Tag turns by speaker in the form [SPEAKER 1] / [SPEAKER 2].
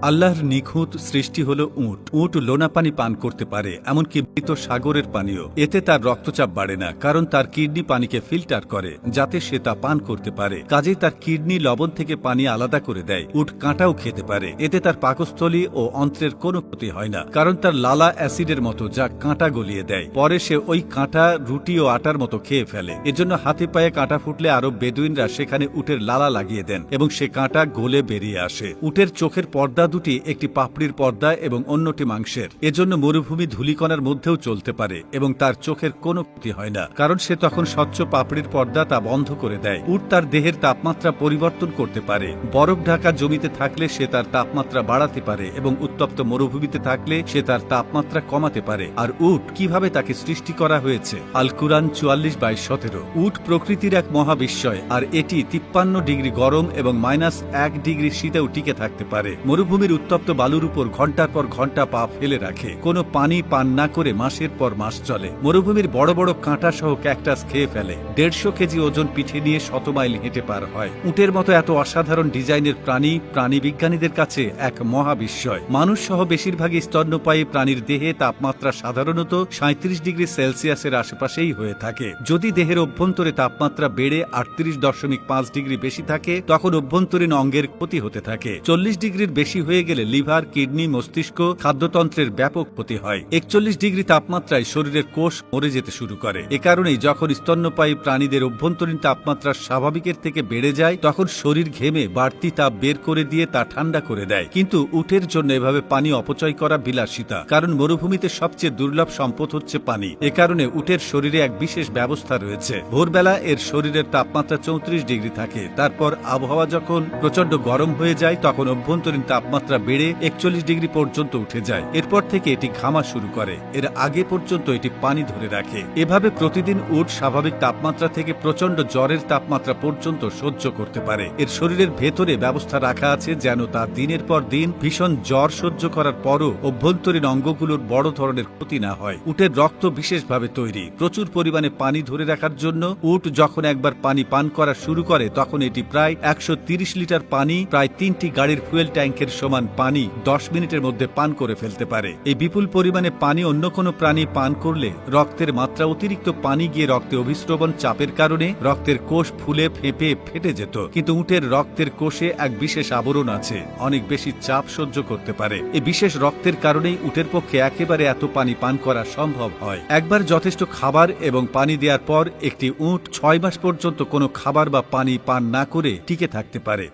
[SPEAKER 1] আল্লাহর নিখুঁত সৃষ্টি হল উট। উট লোনা পানি পান করতে পারে, এমনকি মৃত সাগরের পানিও। এতে তার রক্তচাপ বাড়ে না, কারণ তার কিডনি পানিকে ফিল্টার করে যাতে সে তা পান করতে পারে। কাজেই তার কিডনি লবণ থেকে পানি আলাদা করে দেয়। উট কাঁটাও খেতে পারে, এতে তার পাকস্থলী ও অন্ত্রের কোনো ক্ষতি হয় না, কারণ তার লালা অ্যাসিডের মতো, যা কাঁটা গলিয়ে দেয়। পরে সে ওই কাঁটা রুটি ও আটার মতো খেয়ে ফেলে। এজন্য হাতে পায়ে কাঁটা ফুটলে আরব বেদুইনরা সেখানে উটের লালা লাগিয়ে দেন এবং সে কাঁটা গলে বেরিয়ে আসে। উটের চোখের পর্দা দুটি, একটি পাপড়ির পর্দা এবং অন্যটি মাংসের। এজন্য মরুভূমি ধূলিকণার মধ্যেও চলতে পারে এবং তার চোখের কোনো ক্ষতি হয় না, কারণ সে তখন স্বচ্ছ পাপড়ির পর্দা তা বন্ধ করে দেয়। উট তার দেহের তাপমাত্রা পরিবর্তন করতে পারে। বরফ ঢাকা জমিতে থাকলে সে তার তাপমাত্রা বাড়াতে পারে এবং উত্তপ্ত মরুভূমিতে থাকলে সে তার তাপমাত্রা কমাতে পারে। আর উট কিভাবে তাকে সৃষ্টি করা হয়েছে? আল কুরআন 44/17। উট প্রকৃতির এক মহাবিস্ময়, আর এটি 53 ডিগ্রি গরম এবং -1 ডিগ্রি শীতেও টিকে থাকতে পারে। মরুভূমির উত্তপ্ত বালুর উপর ঘন্টার পর ঘন্টা পা ফেলে রাখে, কোনো পানি পান না করে মাসের পর মাস চলে। মরুভূমির বড় বড় কাঁটা সহ ক্যাকটাস খেয়ে ফেলে। 150 কেজি ওজন পিঠে নিয়ে 100 মাইল হেঁটে পার হয়। উটের মতো এত অসাধারণ ডিজাইনের প্রাণী বিজ্ঞানীদের কাছে এক মহাবিস্ময়। মানুষ সহ বেশিরভাগই স্তন্যপায়ী প্রাণীর দেহে তাপমাত্রা সাধারণত 37 ডিগ্রি সেলসিয়াসের আশেপাশেই হয়ে থাকে। যদি দেহের অভ্যন্তরে তাপমাত্রা বেড়ে 38.5 ডিগ্রি বেশি থাকে, তখন অভ্যন্তরীণ অঙ্গের ক্ষতি হতে থাকে। 40 ডিগ্রির বেশি হয়ে গেলে লিভার, কিডনি, মস্তিষ্ক, খাদ্যতন্ত্রের ব্যাপক ক্ষতি হয়। 41 ডিগ্রি তাপমাত্রায় শরীরের কোষ মরে যেতে শুরু করে। এ কারণেই যখন স্তন্যপায়ী প্রাণীদের অভ্যন্তরীণ তাপমাত্রা স্বাভাবিকের থেকে বেড়ে যায়, তখন শরীর ঘেমে বাড়তি তাপ বের করে দিয়ে তা ঠান্ডা করে দেয়। কিন্তু উটের জন্য এভাবে পানি অপচয় করা বিলাসিতা, কারণ মরুভূমিতে সবচেয়ে দুর্লভ সম্পদ হচ্ছে পানি। এ কারণে উটের শরীরে এক বিশেষ ব্যবস্থা রয়েছে। ভোরবেলা এর শরীরের তাপমাত্রা 34 ডিগ্রি থাকে। তারপর আবহাওয়া যখন প্রচন্ড গরম হয়ে যায়, তখন অভ্যন্তরীণ তাপমাত্রা বেড়ে 41 ডিগ্রি পর্যন্ত উঠে যায়। এরপর থেকে এটি ঘামা শুরু করে। এর আগে পর্যন্ত এটি পানি ধরে রাখে। এভাবে প্রতিদিন উট স্বাভাবিক তাপমাত্রা থেকে প্রচন্ড জ্বরের তাপমাত্রা পর্যন্ত সহ্য করতে পারে। এর শরীরের ভেতরে ব্যবস্থা রাখা আছে যেন তা দিনের পর দিন ভীষণ জ্বর সহ্য করার পরও অভ্যন্তরীণ অঙ্গগুলোর বড় ধরনের ক্ষতি না হয়। উটের রক্ত বিশেষভাবে তৈরি, প্রচুর পরিমাণে পানি ধরে রাখার জন্য। উট যখন একবার পানি পান করা শুরু করে, তখন এটি প্রায় 130 লিটার পানি, প্রায় 3টি গাড়ির ফুয়েল ট্যাঙ্কের সমান পানি 10 মিনিটের মধ্যে পান করে ফেলতে পারে। এই বিপুল পরিমাণে পানি অন্য কোনো প্রাণী পান করলে রক্তের মাত্রা অতিরিক্ত পানি গিয়ে রক্তে অভিস্রবণ চাপের কারণে রক্তের কোষ ফুলে ফেঁপে ফেটে যেত। কিন্তু উটের রক্তের কোষে এক বিশেষ আবরণ আছে, অনেক বেশি চাপ সহ্য করতে পারে। এই বিশেষ রক্তের কারণেই উটের পক্ষে একেবারে এত পানি পান করা সম্ভব হয়। একবার যথেষ্ট খাবার এবং পানি দেওয়ার পর একটি উট 6 মাস পর্যন্ত কোনো খাবার বা পানি পান না করে টিকে থাকতে পারে।